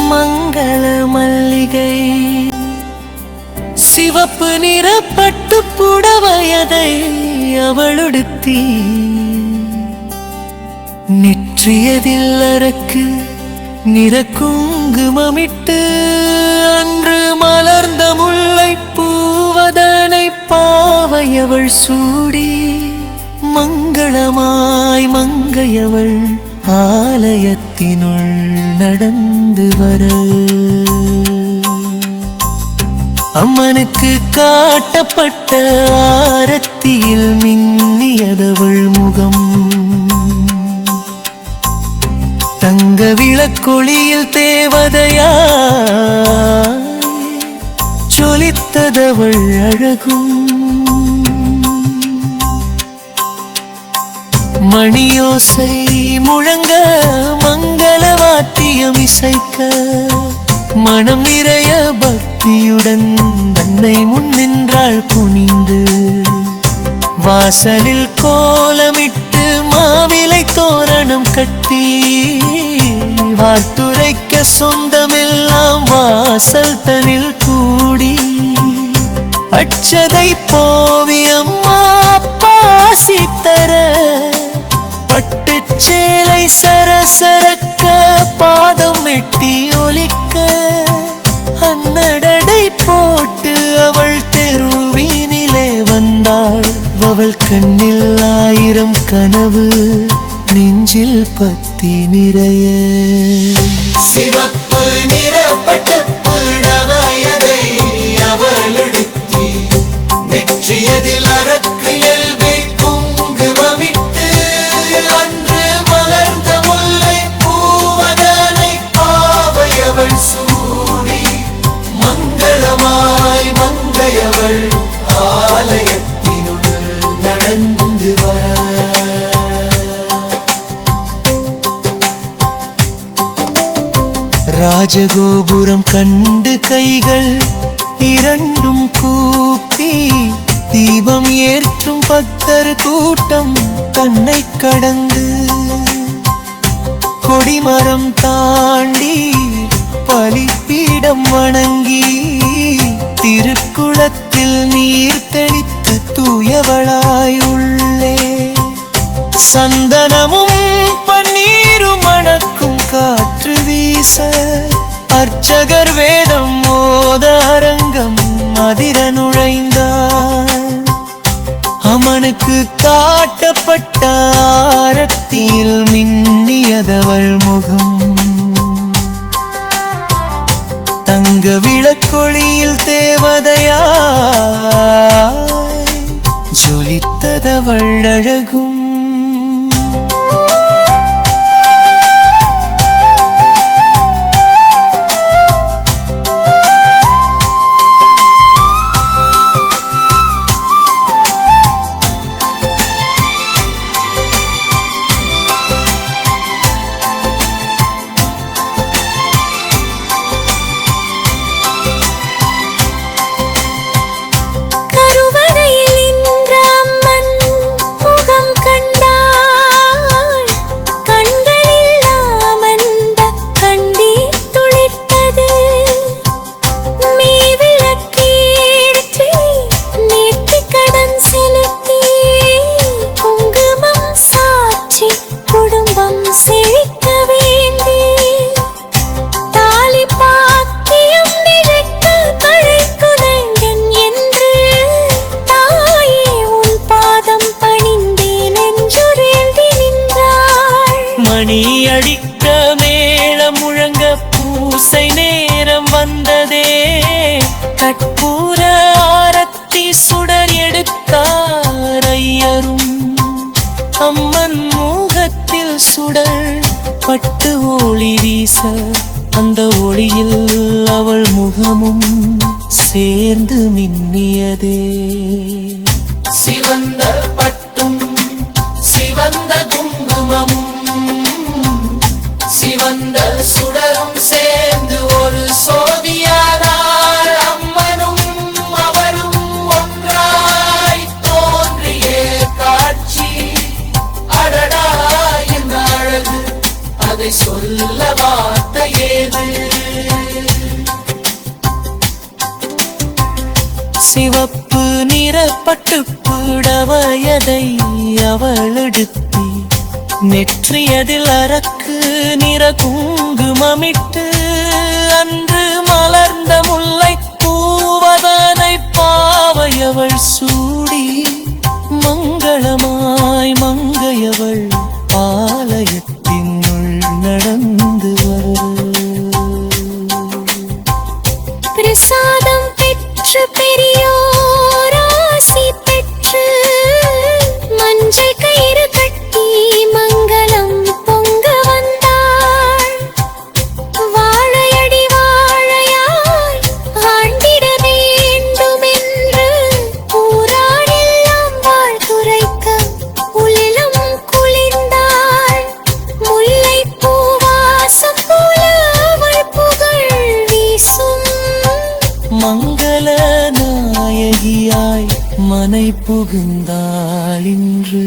மங்கள மல்லிகை சிவப்பு நிற பட்டு புடவையதை அவளுடுத்தி நெற்றியதில் அரக்கு நிற குங்குமமிட்டு அன்று மலர்ந்த முல்லை பூவதனை பாவையவள் சூடி மங்களமாய் மங்கையவள் ஆலயத்தினுள் நடந்து வர அம்மனுக்கு காட்டப்பட்ட ஆரத்தியில் மின்னியதவள் முகம் தங்க விளக்கொளியில் தேவதையாய் ஜொலித்ததவள் அழகும் மணியோசை முழங்க மங்கள வாத்தியம் இசைக்க மனம் நிறைய பக்தியுடன் தன்னை முன் நின்றாள் குனிந்து வாசலில் கோலமிட்டு மாவிலை தோரணம் கட்டி வாழ்த்துரைக்க சொந்தமெல்லாம் வாசல் தனில் கூடி அச்சதை போவி அம்மா பாசி தர பட்டுச் சேலை சரசரக்க பாதம் எட்டி ஒலிக்க அன்னடடை போட்டு அவள் தெருவினிலே வந்தாள் அவள் கண்ணில் ஆயிரம் கனவு நெஞ்சில் பத்தி நிறைய சிவப்பு நிறப்பட்ட புடவையதை அவள் எடுத்தி நெற்றியதில் அரக்கு எல்வை குங்குமமிட்டு அன்று மலர்ந்த முல்லை பூவதனை பாவையவள் சூடி மங்களமாய் மங்கையவள் ஆலயத்தினுள் நடந்து வர ராஜகோபுரம் கண்டு கைகள் இரண்டும் கூப்பி தீபம் ஏற்றும் பக்தர் கூட்டம் தன்னை கடந்து கொடிமரம் தாண்டி பலிப்பீடம் வணங்கி திருக்குளத்தில் நீர் தெளித்து தூயவளாய் உள்ளே சந்தனமும் பன்னீரும் மணக்கும் காற்று வீச அர்ச்சகர் வேதம் மோத அரங்கம் அதிர நுழைந்தார் அம்மனுக்கு காட்டப்பட்ட ஆரத்தியில் மின்னியதவள் முகம் தங்க விளக்கொளியில் தேவதையாய் ஜொலித்ததவள் அழகும் மணி அடிக்க மேளம் முழங்க பூசை நேரம் வந்ததே கற்பூர ஆரத்தி சுடர் எடுத்தார் ஐயரும் அம்மன் முகத்தில் சுடர் பட்டு ஒளி வீச அந்த ஒளியில் அவள் முகமும் சேர்ந்து மின்னியதே சிவந்த பட்டும் சிவந்த குங்குமமும் சிவந்த சுடரும் சேர்ந்து ஒரு சோதியானார் அம்மனும் அவரும் ஒன்றாய் தோன்றிய காட்சி அடடா என்ற அழகு அதை சொல்ல வார்த்தை ஏது சிவப்பு நிற பட்டுப்புடவையதை அவள் எடுத்தி நெற்றியதில் அரக்கு நிற குங்குமமிட்டு அன்று மலர்ந்த முல்லை பூவதனை பாவையவள் சூடி மங்களமாய் மங்கையவள் ஆலயத்தினுள் நடந்து வர பிரசாதம் பெற்று பெரியோர் ஆசி பெற்று மஞ்சள் கயிறு கட்டி மங்களம் பொங்க வந்தாள். வாழையடி வாழையாய் ஆண்டிட வேண்டுமென்று ஊராரெல்லாம் வாழ்த்துரைக்க உள்ளம் குளிர்ந்தாள். முல்லைப்பூ வாசம் போல அவள் புகழ் வீசும் மங்கள நாயகியாய் மனை புகுந்தாள் இன்று.